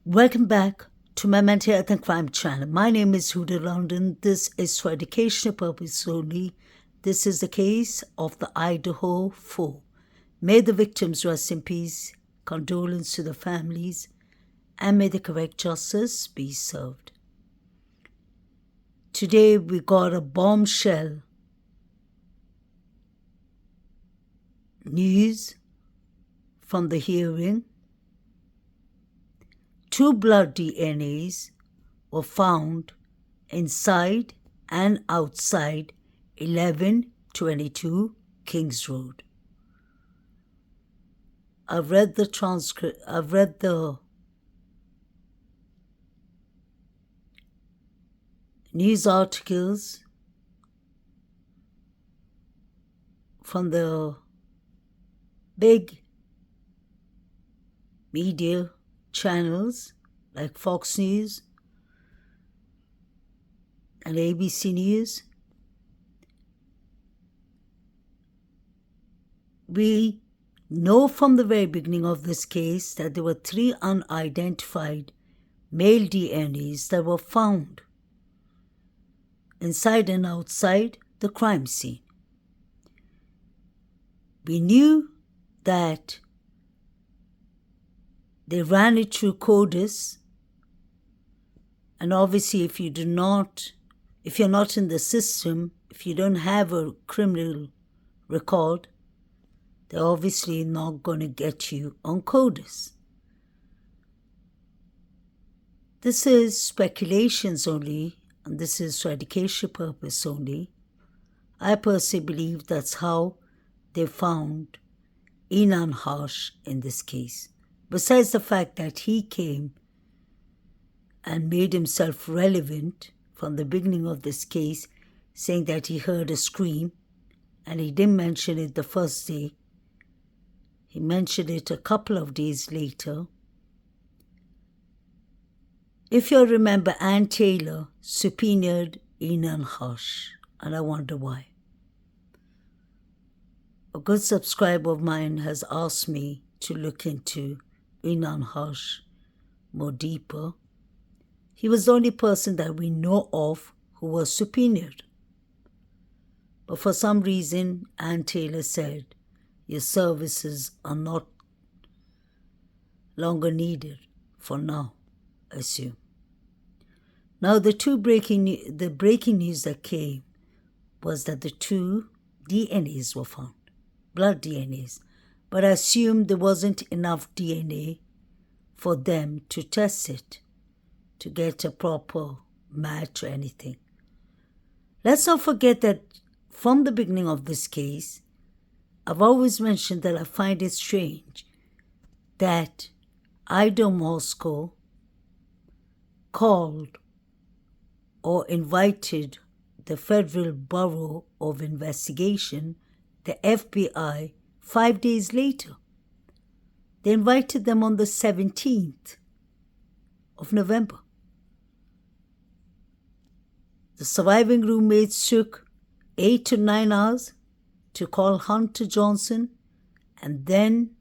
Welcome back to my mental health and crime channel. My name is Huda London. This is for educational purposes only. This is the case of the Idaho 4. May the victims rest in peace, condolence to the families, and may the correct justice be served. Today we got a bombshell news from the hearing. 2 blood DNAs were found inside and outside 1122 Kings Road. I've read the transcript, I've read the news articles from the big media channels like Fox News and ABC News. We know from the very beginning of this case that there were 3 unidentified male DNAs that were found inside and outside the crime scene. We knew that they ran it through CODIS, and obviously if you're not in the system, if you don't have a criminal record, they're obviously not going to get you on CODIS. This is speculations only, and this is for educational purpose only. I personally believe that's how they found Enan Harsh in this case. Besides the fact that he came and made himself relevant from the beginning of this case, saying that he heard a scream, and he didn't mention it the first day. He mentioned it a couple of days later. If you remember, Ann Taylor subpoenaed Enan Harsh, and I wonder why. A good subscriber of mine has asked me to look into Enan Harsh more deeper. He was the only person that we know of who was subpoenaed. But for some reason, Ann Taylor said, your services are not longer needed for now, I assume. Now, the breaking news that came was that the 2 DNAs were found, blood DNAs. But I assumed there wasn't enough DNA for them to test it, to get a proper match or anything. Let's not forget that from the beginning of this case, I've always mentioned that I find it strange that Idaho Moscow called or invited the Federal Bureau of Investigation, the FBI, 5 days later. They invited them on the 17th of November. The surviving roommates took 8 to 9 hours to call Hunter Johnson, and then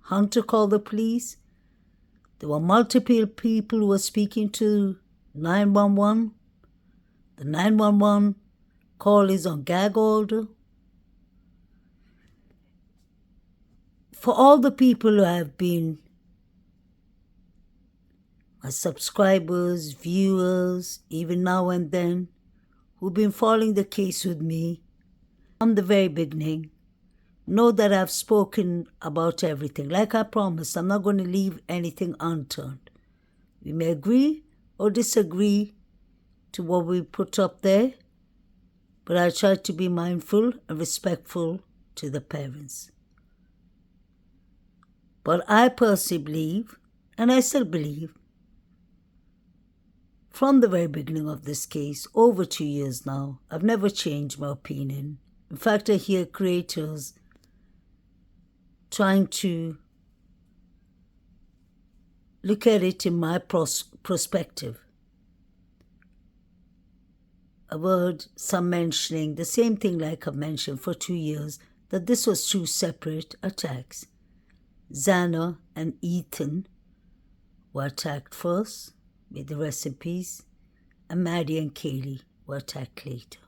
Hunter called the police. There were multiple people who were speaking to 911. The 911 call is on gag order. For all the people who have been my subscribers, viewers, even now and then, who've been following the case with me from the very beginning, know that I've spoken about everything. Like I promised, I'm not going to leave anything unturned. We may agree or disagree to what we put up there, but I try to be mindful and respectful to the parents. But I personally believe, and I still believe, from the very beginning of this case, over 2 years now, I've never changed my opinion. In fact, I hear creators trying to look at it in my perspective. I've heard some mentioning the same thing like I've mentioned for 2 years, that this was 2 separate attacks. Xana and Ethan were attacked first, may the rest in peace, and Maddie and Kaylee were attacked later.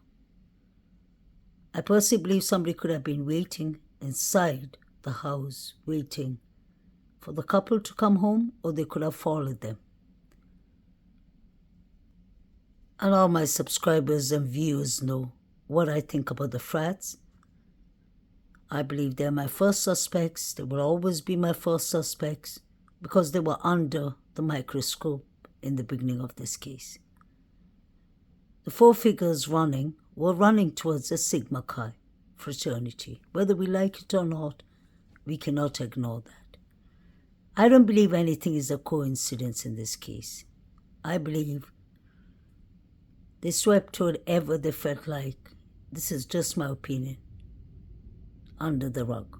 I personally believe somebody could have been waiting inside the house, waiting for the couple to come home, or they could have followed them. And all my subscribers and viewers know what I think about the frats. I believe they're my first suspects. They will always be my first suspects because they were under the microscope in the beginning of this case. The four figures were running towards the Sigma Chi fraternity. Whether we like it or not, we cannot ignore that. I don't believe anything is a coincidence in this case. I believe they swept whatever they felt like, this is just my opinion, under the rug.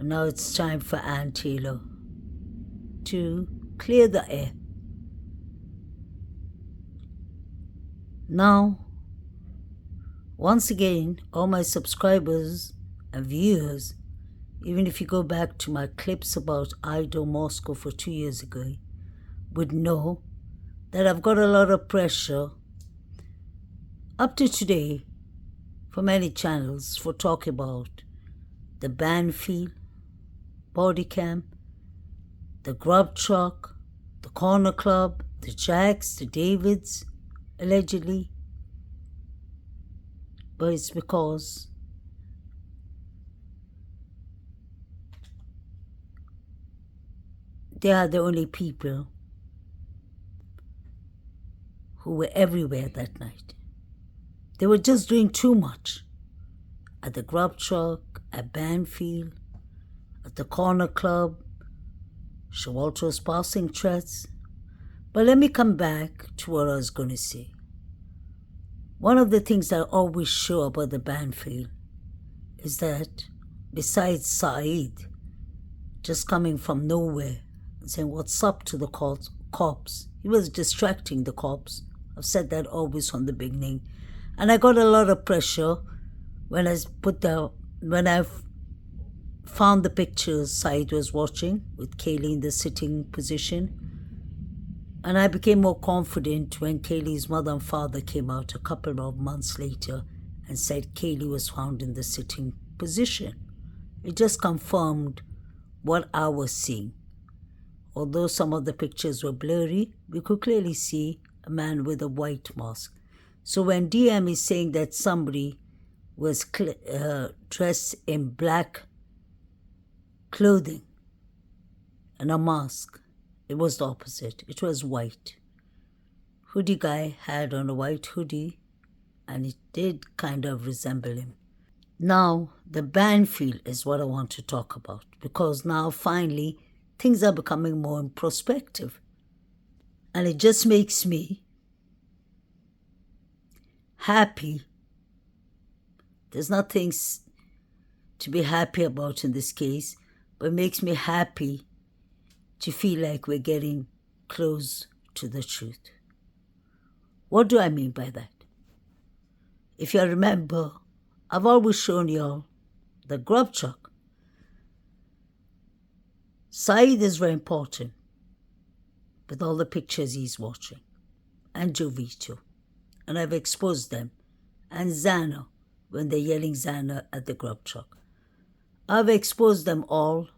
And now it's time for Ann Taylor to clear the air. Now, once again, all my subscribers and viewers, even if you go back to my clips about Idaho, Moscow for 2 years ago, would know that I've got a lot of pressure up to today for many channels for talk about the Bandfield body cam, the grub truck, the corner club, the Jacks, the Davids, allegedly. But it's because they are the only people who were everywhere that night. They were just doing too much. At the grub truck, at Bandfield, at the corner club, Shawalter was passing threats. But let me come back to what I was going to say. One of the things I always show about the Bandfield is that besides Saeed just coming from nowhere and saying what's up to the cops, he was distracting the cops. I've said that always from the beginning. And I got a lot of pressure when I found the pictures Saeed was watching with Kaylee in the sitting position. And I became more confident when Kaylee's mother and father came out a couple of months later and said Kaylee was found in the sitting position. It just confirmed what I was seeing. Although some of the pictures were blurry, we could clearly see a man with a white mask. So when DM is saying that somebody was dressed in black clothing and a mask, it was the opposite. It was white. Hoodie guy had on a white hoodie, and it did kind of resemble him. Now, the Bandfield is what I want to talk about, because now finally things are becoming more introspective. And it just makes me happy. There's nothing to be happy about in this case, but it makes me happy to feel like we're getting close to the truth. What do I mean by that? If you remember, I've always shown y'all the grub truck. Saeed is very important with all the pictures he's watching, and Jovito, and I've exposed them, and Zana when they're yelling Zana at the grub truck. I've exposed them all.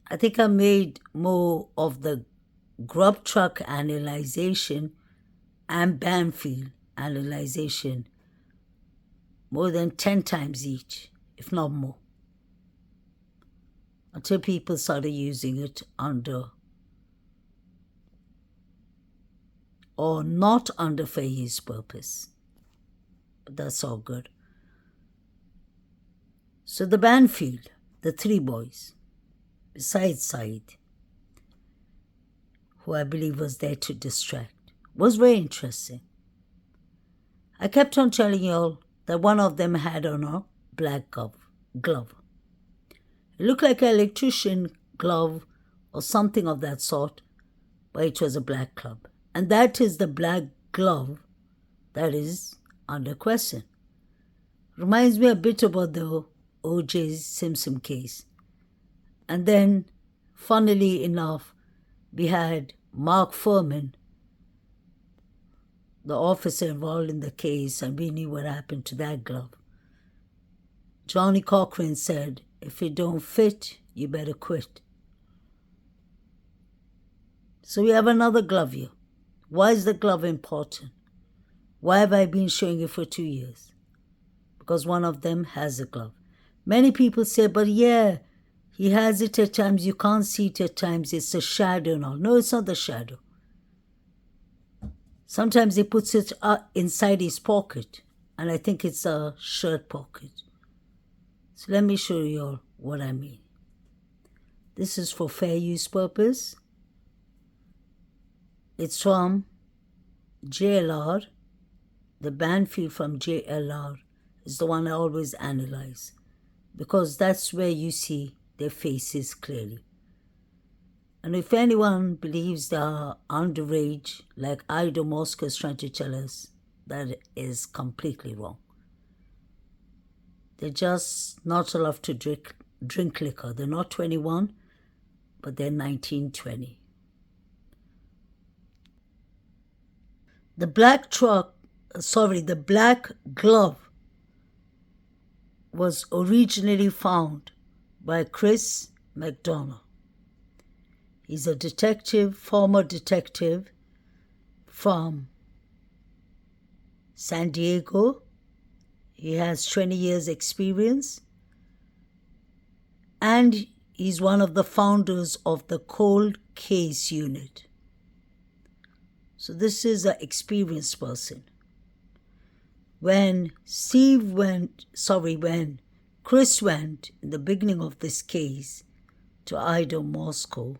I think I made more of the grub truck analyzation and Bandfield analyzation more than 10 times each, if not more, until people started using it under or not under fair use purpose. But that's all good. So the Bandfield, the three boys, besides Saeed, who I believe was there to distract, was very interesting. I kept on telling y'all that one of them had on a black glove. It looked like an electrician glove or something of that sort, but it was a black glove. And that is the black glove that is under question. Reminds me a bit about the O.J. Simpson case. And then Funnily enough, we had Mark Furman, the officer involved in the case, and we knew what happened to that glove. Johnny Cochran said, if it don't fit, you better quit. So we have another glove here. Why is the glove important? Why have I been showing it for 2 years? Because one of them has a glove. Many people say, but yeah, he has it at times, you can't see it at times, it's a shadow and all. No, it's not the shadow. Sometimes he puts it inside his pocket, and I think it's a shirt pocket. So let me show you all what I mean. This is for fair use purpose. It's from JLR. The Bandfield from JLR is the one I always analyze, because that's where you see their faces clearly. And if anyone believes they are underage, like Idaho Moscow is trying to tell us, that is completely wrong. They're just not allowed to drink liquor. They're not 21, but they're 19, 20. The black glove was originally found by Chris McDonough. He's a detective, former detective from San Diego. He has 20 years experience, and he's one of the founders of the Cold Case Unit. So this is an experienced person. When Chris went in the beginning of this case to Idaho, Moscow,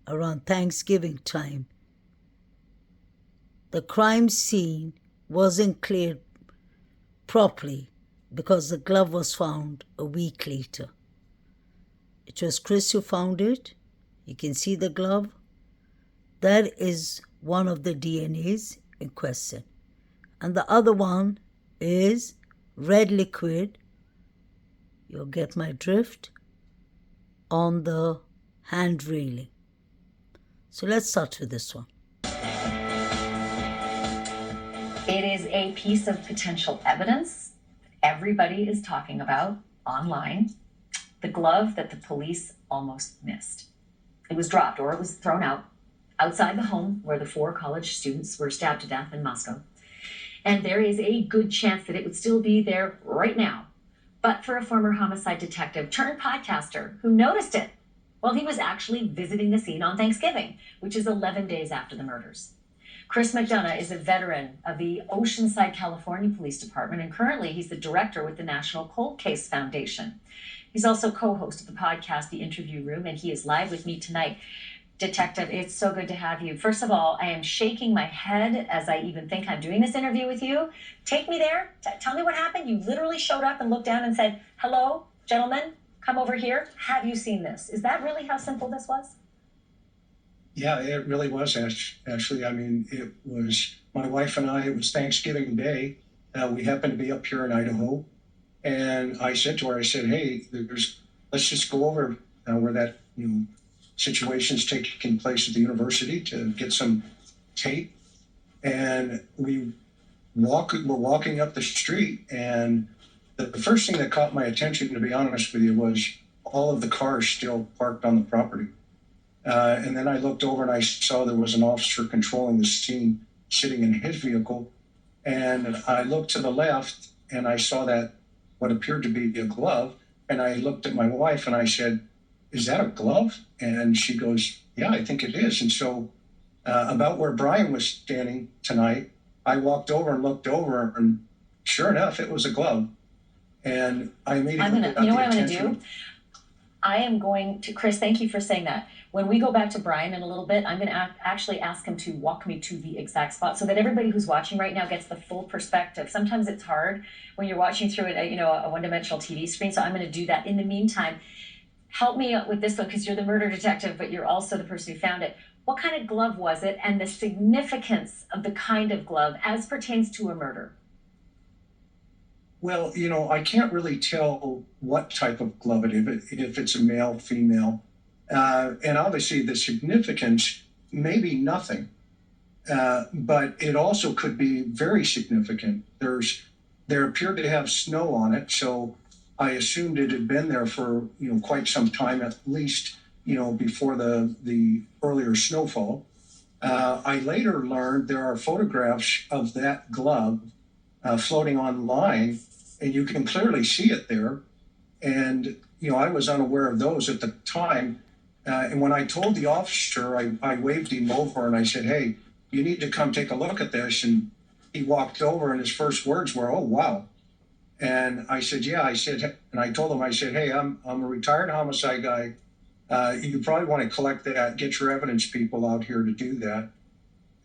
around Thanksgiving time, the crime scene wasn't cleared properly because the glove was found a week later. It was Chris who found it. You can see the glove. That is one of the DNAs in question. And the other one is red liquid, you'll get my drift, on the hand railing. So let's start with this one. It is a piece of potential evidence everybody is talking about online. The glove that the police almost missed. It was dropped, or it was thrown out, outside the home where the 4 college students were stabbed to death in Moscow. And there is a good chance that it would still be there right now, but for a former homicide detective turned podcaster who noticed it while he was actually visiting the scene on Thanksgiving, which is 11 days after the murders. Chris McDonough is a veteran of the Oceanside, California Police Department, and currently he's the director with the National Cold Case Foundation. He's also co-host of the podcast, The Interview Room, and he is live with me tonight. Detective, it's so good to have you. First of all, I am shaking my head as I even think I'm doing this interview with you. Take me there. Tell me what happened. You literally showed up and looked down and said, hello, gentlemen, come over here. Have you seen this? Is that really how simple this was? Yeah, it really was, actually. I mean, it was my wife and I, it was Thanksgiving Day. We happened to be up here in Idaho. And I said to her, I said, hey, let's just go over where that, situation's taking place at the university to get some tape. And we're walking up the street, and the first thing that caught my attention, to be honest with you, was all of the cars still parked on the property. And then I looked over and I saw there was an officer controlling the scene sitting in his vehicle. And I looked to the left and I saw that what appeared to be a glove. And I looked at my wife and I said, is that a glove? And she goes, yeah, I think it is. And so about where Brian was standing tonight, I walked over and looked over, and sure enough, it was a glove. And I immediately got the attention. You know what I'm going to do? I am going to, Chris, thank you for saying that. When we go back to Brian in a little bit, I'm going to actually ask him to walk me to the exact spot so that everybody who's watching right now gets the full perspective. Sometimes it's hard when you're watching through a one-dimensional TV screen, so I'm going to do that. In the meantime, help me with this one, because you're the murder detective, but you're also the person who found it. What kind of glove was it, and the significance of the kind of glove as pertains to a murder? Well, I can't really tell what type of glove it is, if it's a male, female. And obviously the significance may be nothing, but it also could be very significant. There appeared to have snow on it, so I assumed it had been there for quite some time, at least before the earlier snowfall. I later learned there are photographs of that glove floating online, and you can clearly see it there. And I was unaware of those at the time. And when I told the officer, I waved him over and I said, "Hey, you need to come take a look at this." And he walked over, and his first words were, "Oh, wow." And I said, "Yeah." And I told him, I said, "Hey, I'm a retired homicide guy. You probably want to collect that, get your evidence people out here to do that."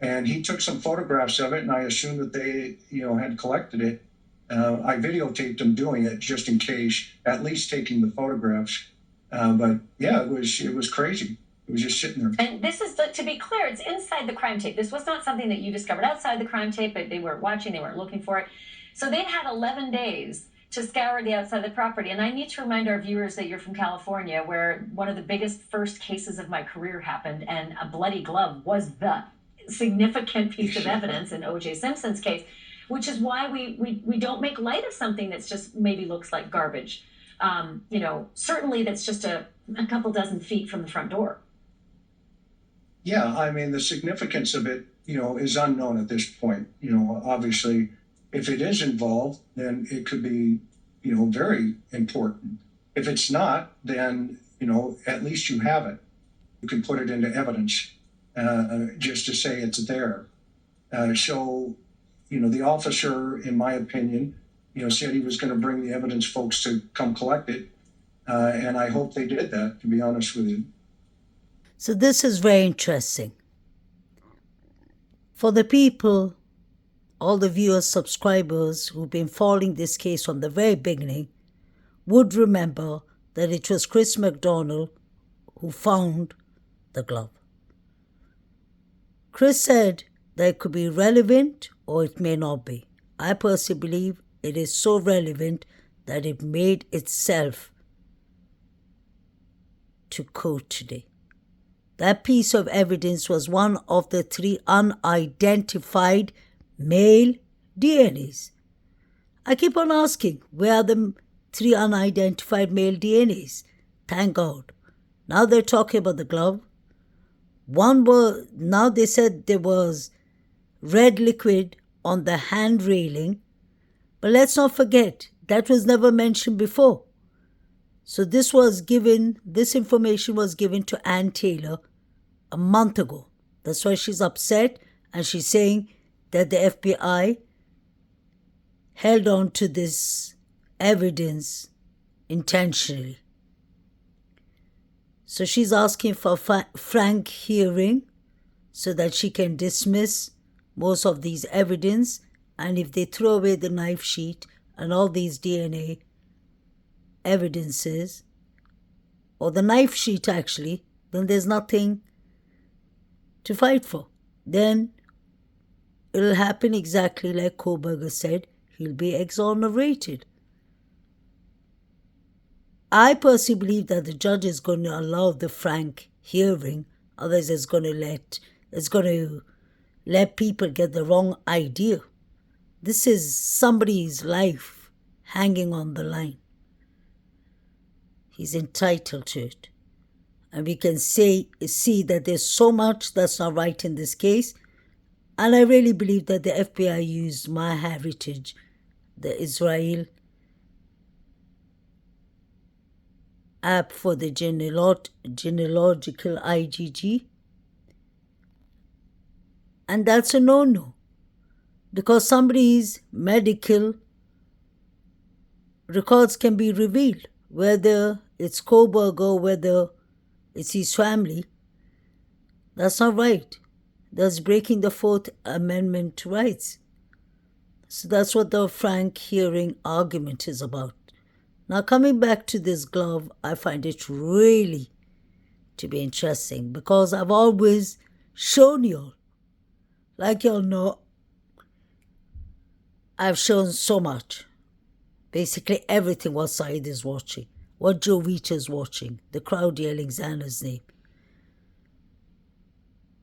And he took some photographs of it, and I assumed that they, had collected it. I videotaped them doing it just in case, at least taking the photographs. But yeah, it was crazy. It was just sitting there. And this is, to be clear, it's inside the crime tape. This was not something that you discovered outside the crime tape, but they weren't watching, they weren't looking for it. So they'd had 11 days to scour the outside of the property. And I need to remind our viewers that you're from California, where one of the biggest first cases of my career happened, and a bloody glove was the significant piece of evidence in O.J. Simpson's case, which is why we don't make light of something that's just maybe looks like garbage. Certainly that's just a couple dozen feet from the front door. Yeah, I mean, the significance of it, is unknown at this point. Obviously, if it is involved, then it could be, very important. If it's not, then, at least you have it. You can put it into evidence just to say it's there. So, the officer, in my opinion, said he was going to bring the evidence folks to come collect it. And I hope they did that, to be honest with you. So this is very interesting. For the people, all the viewers, subscribers who've been following this case from the very beginning would remember that it was Chris McDonald who found the glove. Chris said that it could be relevant or it may not be. I personally believe it is so relevant that it made itself to court today. That piece of evidence was one of the 3 unidentified male DNAs. I keep on asking, where are the 3 unidentified male DNAs? Thank God. Now they're talking about the glove. Now they said there was red liquid on the hand railing, but let's not forget, that was never mentioned before. So this information was given to Ann Taylor a month ago. That's why she's upset, and she's saying that the FBI held on to this evidence intentionally. So she's asking for a frank hearing so that she can dismiss most of these evidence, and if they throw away the knife sheet and all these DNA evidences, or the knife sheet actually, then there's nothing to fight for. Then it'll happen exactly like Koberger said, he'll be exonerated. I personally believe that the judge is going to allow the frank hearing, otherwise it's going to let people get the wrong idea. This is somebody's life hanging on the line. He's entitled to it. And we can see that there's so much that's not right in this case. And I really believe that the FBI used My Heritage, the Israel app for the genealogical IgG. And that's a no-no. Because somebody's medical records can be revealed, whether it's Koberger, whether it's his family. That's not right. That's breaking the 4th Amendment rights. So that's what the frank hearing argument is about. Now, coming back to this glove, I find it really to be interesting because I've always shown you, like you all know, I've shown so much. Basically everything what Saeed is watching. what Joe Vita's watching, the crowd yelling Xana's name.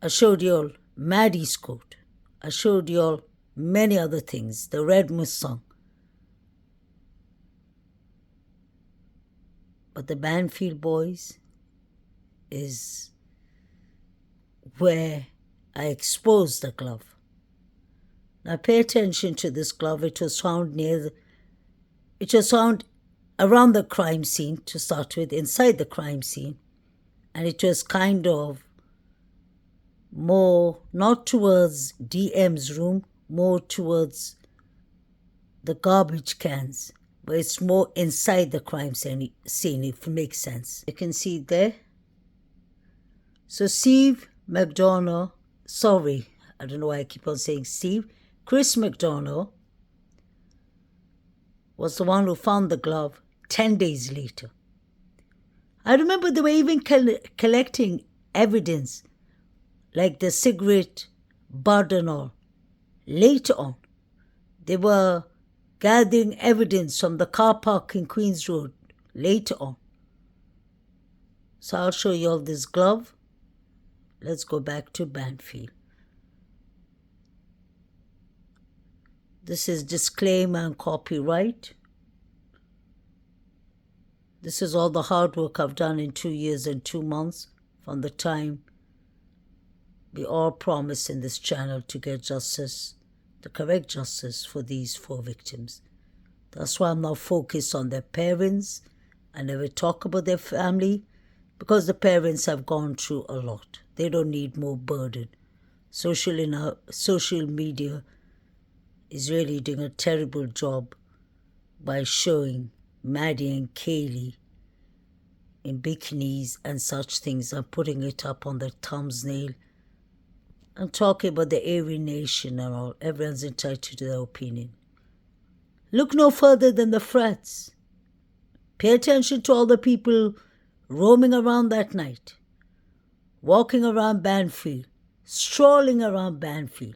I showed you all Maddie's coat. I showed you all many other things, the Red Mustang. But the Bandfield boys is where I exposed the glove. Now pay attention to this glove. It was found around the crime scene to start with, inside the crime scene. And it was kind of more, not towards DM's room, more towards the garbage cans, but it's more inside the crime scene, if it makes sense. You can see it there. So Steve McDonough, sorry, I don't know why I keep on saying Steve, Chris McDonough was the one who found the glove 10 days later. I remember they were even collecting evidence, like the cigarette bud and all. Later on, they were gathering evidence from the car park in Queens Road later on. So I'll show you all this glove. Let's go back to Bandfield. This is disclaimer and copyright. This is all the hard work I've done in 2 years and 2 months from the time we all promised in this channel to get justice, the correct justice for these 4 victims. That's why I'm now focused on their parents. I never talk about their family because the parents have gone through a lot. They don't need more burden. Social media is really doing a terrible job by showing Maddie and Kaylee in bikinis and such things and putting it up on their thumbnail and talking about the Aryan Nation and all. Everyone's entitled to their opinion. Look no further than the frats. Pay attention to all the people roaming around that night, walking around Bandfield, strolling around Bandfield,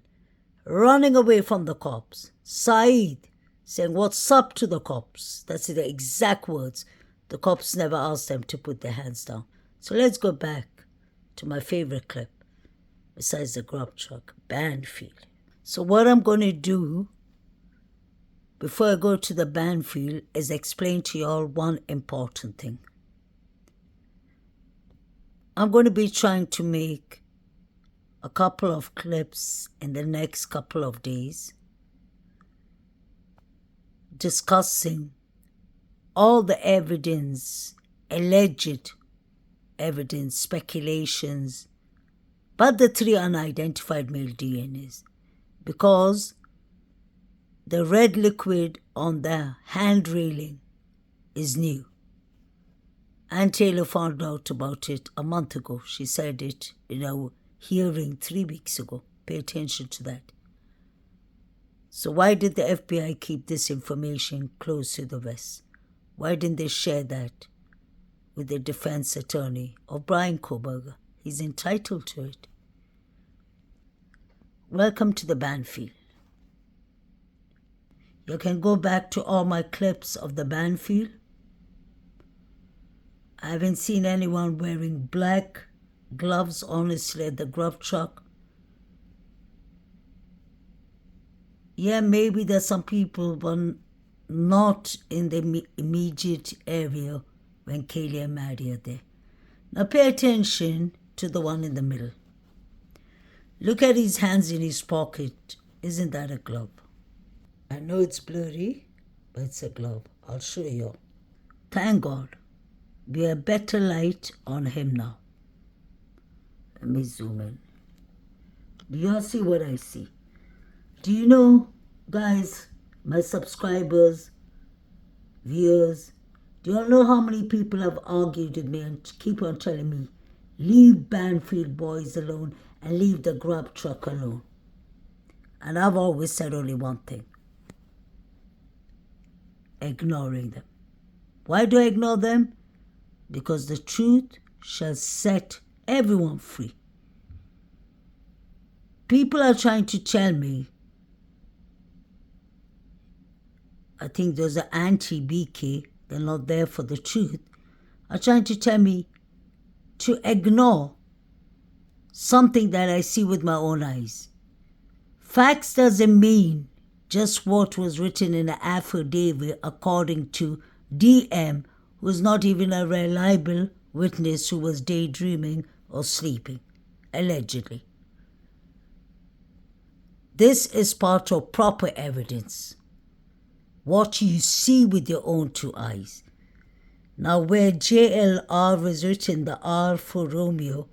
running away from the cops. Saeed saying, "What's up?" to the cops. That's the exact words. The cops never asked them to put their hands down. So let's go back to my favorite clip, besides the grub truck, Bandfield. So what I'm going to do before I go to the Bandfield is explain to you all one important thing. I'm going to be trying to make a couple of clips in the next couple of days discussing all the evidence, alleged evidence, speculations, but the 3 unidentified male DNAs, because the red liquid on the hand railing is new. Ann Taylor found out about it a month ago. She said it in a hearing 3 weeks ago. Pay attention to that. So why did the FBI keep this information close to the vest? Why didn't they share that with the defense attorney or Brian Koberger? He's entitled to it. Welcome to the Bandfield. You can go back to all my clips of the Bandfield. I haven't seen anyone wearing black gloves, honestly, at the grub truck. Yeah, maybe there's some people, but not in the immediate area when Kaylee and Maddie are there. Now pay attention to the one in the middle. Look at his hands in his pocket. Isn't that a glove? I know it's blurry, but it's a glove. I'll show you. Thank God. We have better light on him now. Let me zoom in. Do you all see what I see? Do you know, guys, my subscribers, viewers, do you all know how many people have argued with me and keep on telling me, leave Bandfield boys alone and leave the grub truck alone? And I've always said only one thing: ignoring them. Why do I ignore them? Because the truth shall set everyone free. People are trying to tell me, I think those are anti-BK, they're not there for the truth. are trying to tell me to ignore something that I see with my own eyes. Facts doesn't mean just what was written in an affidavit according to DM, who is not even a reliable witness, who was daydreaming or sleeping, allegedly. This is part of proper evidence. What you see with your own two eyes. Now, where JLR is written, the R for Romeo,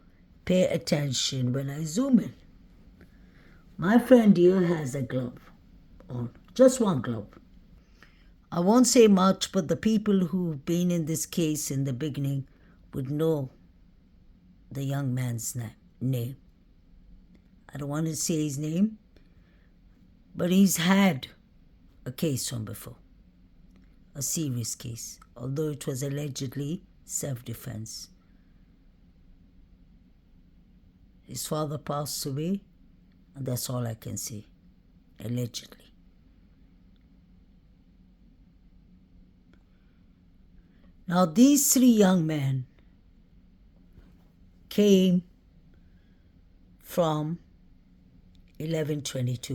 pay attention when I zoom in. My friend here has a glove on, just one glove. I won't say much, but the people who've been in this case in the beginning would know the young man's name. I don't want to say his name, but he's had a case from before, a serious case, although it was allegedly self-defense. His father passed away, and that's all I can say, allegedly. Now, these three young men came from 1122